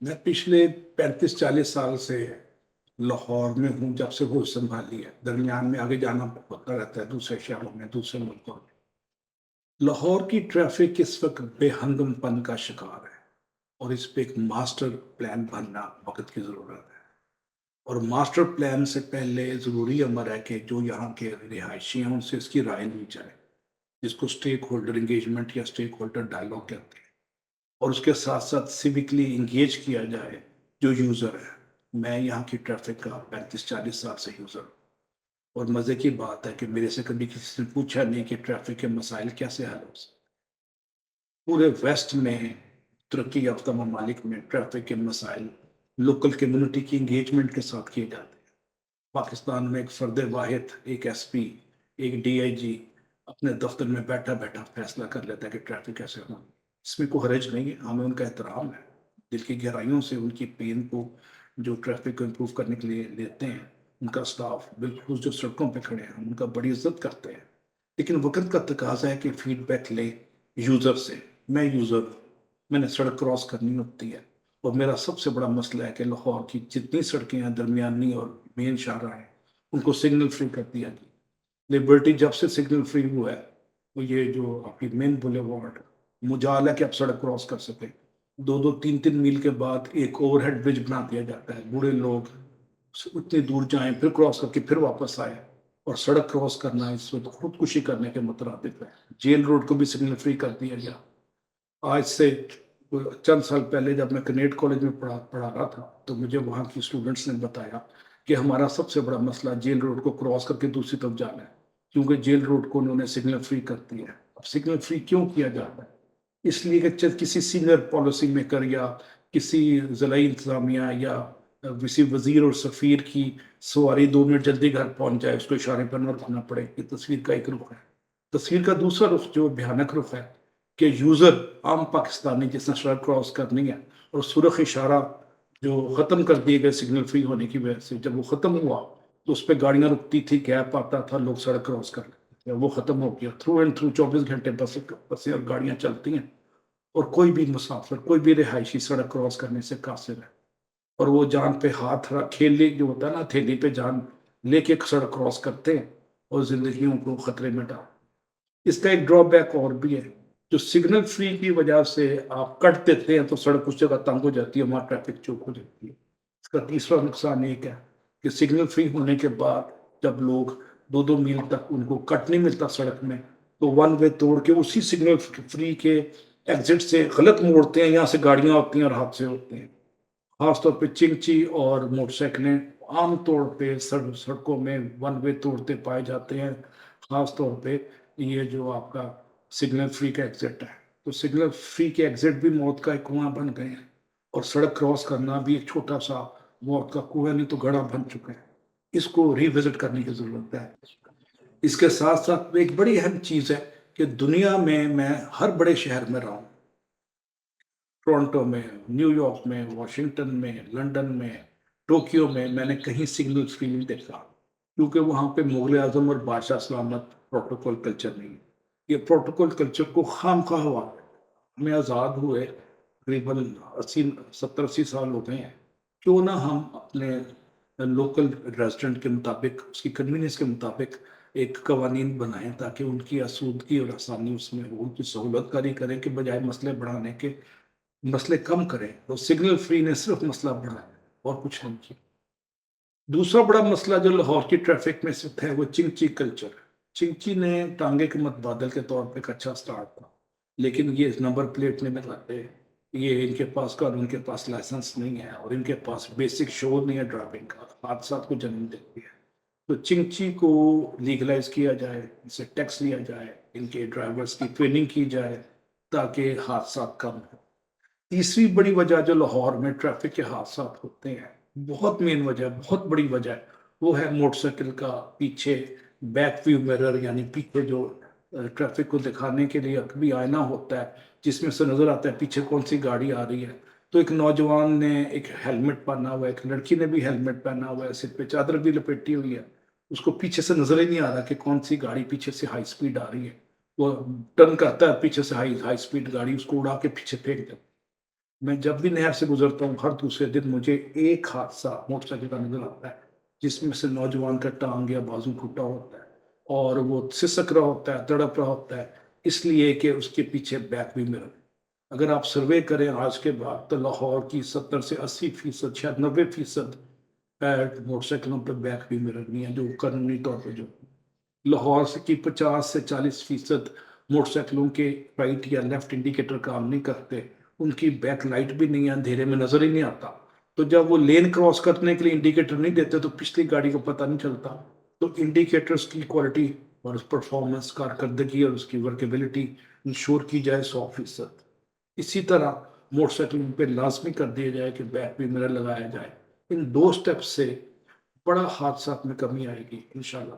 मैं पिछले 35-40 साल से लाहौर में हूँ, जब से होश संभाली है। दरमियान में आगे जाना होता रहता है दूसरे शहरों में, दूसरे मुल्कों में। लाहौर की ट्रैफिक इस वक्त बेहंगमपन का शिकार है और इस पे एक मास्टर प्लान बनना वक्त की ज़रूरत है। और मास्टर प्लान से पहले ज़रूरी अमर है कि जो यहाँ के रिहायशी हैं उनसे इसकी राय ली जाए, जिसको स्टेक होल्डर इंगेजमेंट या स्टेक होल्डर डायलॉग कहते हैं। और उसके साथ साथ सिविकली इंगेज किया जाए जो यूज़र है। मैं यहाँ की ट्रैफिक का 35-40 साल से यूज़र हूँ और मज़े की बात है कि मेरे से कभी किसी ने पूछा नहीं कि ट्रैफिक के मसाइल कैसे हल हो सकते। पूरे वेस्ट में, तरक्की याफ्ता ममालिक में ट्रैफिक के मसाइल लोकल कम्युनिटी की इंगेजमेंट के साथ किए जाते हैं। पाकिस्तान में एक फ़र्द वाहिद, एक एसपी, एक डीआईजी अपने दफ्तर में बैठा बैठा फैसला कर लेता है कि ट्रैफिक कैसे होना। इसमें कोई हरज नहीं है, हमें उनका एहतराम है। दिल की गहराइयों से उनकी पेन को, जो ट्रैफिक को इम्प्रूव करने के लिए लेते हैं, उनका स्टाफ बिल्कुल जो सड़कों पे खड़े हैं, हम उनका बड़ी इज्जत करते हैं। लेकिन वक्त का तकाजा है कि फीडबैक लें यूज़र से। मैं यूज़र हूँ, मैंने सड़क क्रॉस करनी होती है और मेरा सबसे बड़ा मसला है कि लाहौर की जितनी सड़कें हैं, दरमियानी और मेन शाहरा हैं, उनको सिग्नल फ्री कर दिया गया। लिबर्टी जब से सिग्नल फ्री हुआ है, तो ये जो आपकी मेन बुलेवार्ड, मुजाल है कि आप सड़क क्रॉस कर सकें। 2-2, 3-3 मील के बाद एक ओवरहेड ब्रिज बना दिया जाता है। बूढ़े लोग उतनी दूर जाएं, फिर क्रॉस करके फिर वापस आए। और सड़क क्रॉस करना इस वक्त खुदकुशी करने के मुतरादिफ है। जेल रोड को भी सिग्नल फ्री कर दिया गया। आज से चंद साल पहले जब मैं कनेट कॉलेज में पढ़ा रहा था, तो मुझे वहाँ की स्टूडेंट्स ने बताया कि हमारा सबसे बड़ा मसला जेल रोड को क्रॉस करके दूसरी तरफ जाना है, क्योंकि जेल रोड को उन्होंने सिग्नल फ्री कर दिया है। अब सिग्नल फ्री क्यों किया जाता है? इसलिए कि किसी सीनियर पॉलिसी मेकर या किसी ज़िला इंतज़ामिया या किसी वजीर और सफ़ीर की सवारी 2 मिनट जल्दी घर पहुंच जाए, उसको इशारे पर न रुकना पड़े। ये तस्वीर का एक रुख है। तस्वीर का दूसरा रुख, जो भयानक रुख है, कि यूज़र आम पाकिस्तानी जिसने सड़क क्रॉस करनी है और सुरख इशारा जो ख़त्म कर दिए गए सिग्नल फ्री होने की वजह से, जब वो ख़त्म हुआ तो उस पर गाड़ियाँ रुकती थी, गैप आता था, लोग सड़क क्रॉस कर लेते थे। वो ख़त्म हो गया। थ्रू एंड थ्रू 24 घंटे बसें और गाड़ियाँ चलती हैं और कोई भी मुसाफिर, कोई भी रिहायशी सड़क क्रॉस करने से कासिर है। और वो जान पे हाथ रख खेले, जो होता है ना, थैली पे जान लेके सड़क क्रॉस करते हैं और जिंदगियों को खतरे में डाल। इसका एक ड्रॉबैक और भी है। जो सिग्नल फ्री की वजह से आप कट देते हैं तो सड़क उस जगह तंग हो जाती है, वहां ट्रैफिक चौक हो जाती है। इसका तीसरा नुकसान एक है कि सिग्नल फ्री होने के बाद जब लोग 2-2 मील तक उनको कट नहीं मिलता सड़क में, तो वन वे तोड़ के उसी सिग्नल फ्री के एग्जिट से गलत मोड़ते हैं, यहाँ से गाड़ियां होती हैं और हादसे होते हैं। खासतौर पे चिंची और मोटरसाइकिलें आमतौर पे सड़कों में वन वे तोड़ते पाए जाते हैं। खासतौर पे ये जो आपका सिग्नल फ्री का एग्जिट है, तो सिग्नल फ्री के एग्जिट भी मौत का एक कुआं बन गए हैं और सड़क क्रॉस करना भी एक छोटा सा मौत का कुआं नहीं तो घड़ा बन चुके हैं। इसको रिविजिट करने की जरूरत है। इसके साथ साथ एक बड़ी अहम चीज है कि दुनिया में मैं हर बड़े शहर में रहा हूँ, टोरंटो में, न्यूयॉर्क में, वॉशिंगटन में, लंदन में, टोक्यो में, मैंने कहीं सिग्नल फ्री नहीं देखा, क्योंकि वहाँ पे मुगल आजम और बादशाह सलामत प्रोटोकॉल कल्चर नहीं है। ये प्रोटोकॉल कल्चर को खामखा हुआ है। हमें आज़ाद हुए करीबन 70-80 साल हो गए हैं। क्यों ना हम अपने लोकल रेजिडेंट के मुताबिक, उसकी कन्वीनियंस के मुताबिक एक कवानीन बनाएं, ताकि उनकी आसूदगी और आसानी उसमें हो, उनकी सहूलत कारी करें कि बजाय मसले बढ़ाने के मसले कम करें। तो सिग्नल फ्री ने सिर्फ मसला बढ़ाया और कुछ नहीं किया। दूसरा बड़ा मसला जो लाहौर की ट्रैफिक में स्थित है, वो चिंची कल्चर है। चिंची ने टांगे के मतबादल के तौर पे एक अच्छा स्टार्ट था, लेकिन ये नंबर प्लेट नहीं लगाते, ये इनके पास कानून के पास लाइसेंस नहीं है और इनके पास बेसिक शोर नहीं है ड्राइविंग का, हादसा को जन्म देती है। तो चिंची को लीगलाइज किया जाए, इनसे टैक्स लिया जाए, इनके ड्राइवर्स की ट्रेनिंग की जाए, ताकि हादसा कम हो। तीसरी बड़ी वजह जो लाहौर में ट्रैफिक के हादसा होते हैं, बहुत मेन वजह, बहुत बड़ी वजह है, वो है मोटरसाइकिल का पीछे बैक व्यू मिरर, यानी पीछे जो ट्रैफिक को दिखाने के लिए कभी आईना होता है, जिसमें से नजर आता है पीछे कौन सी गाड़ी आ रही है। तो एक नौजवान ने एक हेलमेट पहना हुआ है, एक लड़की ने भी हेलमेट पहना हुआ है, सिर पे चादर भी लपेटी हुई है, उसको पीछे से नजर ही नहीं आ रहा कि कौन सी गाड़ी पीछे से हाई स्पीड आ रही है। वो टर्न करता है, पीछे से हाई हाई स्पीड गाड़ी उसको उड़ा के पीछे फेंक देता है। میں جب بھی نہر سے گزرتا ہوں ہر دوسرے دن مجھے ایک حادثہ موٹر سائیکل کا نظر آتا ہے جس میں سے نوجوان کا ٹانگ یا بازو ٹوٹا ہوتا ہے اور وہ سسک رہا ہوتا ہے تڑپ رہا ہوتا ہے اس لیے کہ اس کے پیچھے بیک بھی مرر۔ اگر آپ سروے کریں آج کے بعد تو لاہور کی 70 سے 80% شاید 90% موٹر سائیکلوں پہ بیک بھی مرر نہیں ہے جو قانونی طور پہ جو لاہور سے کی 50 سے 40% موٹر سائیکلوں کے رائٹ یا لیفٹ انڈیکیٹر کام نہیں کرتے، ان کی بیک لائٹ بھی نہیں ہے، اندھیرے میں نظر ہی نہیں آتا، تو جب وہ لین کراس کرنے کے لیے انڈیکیٹر نہیں دیتے تو پچھلی گاڑی کو پتہ نہیں چلتا۔ تو انڈیکیٹرز کی کوالٹی اور اس پرفارمنس کارکردگی اور اس کی ورکیبلٹی انشور کی جائے 100%۔ اسی طرح موٹر سائیکلوں پہ لازمی کر دیا جائے کہ بیک بھی مرر لگایا جائے۔ ان 2 سٹیپ سے بڑا حادثات میں کمی آئے گی انشاءاللہ۔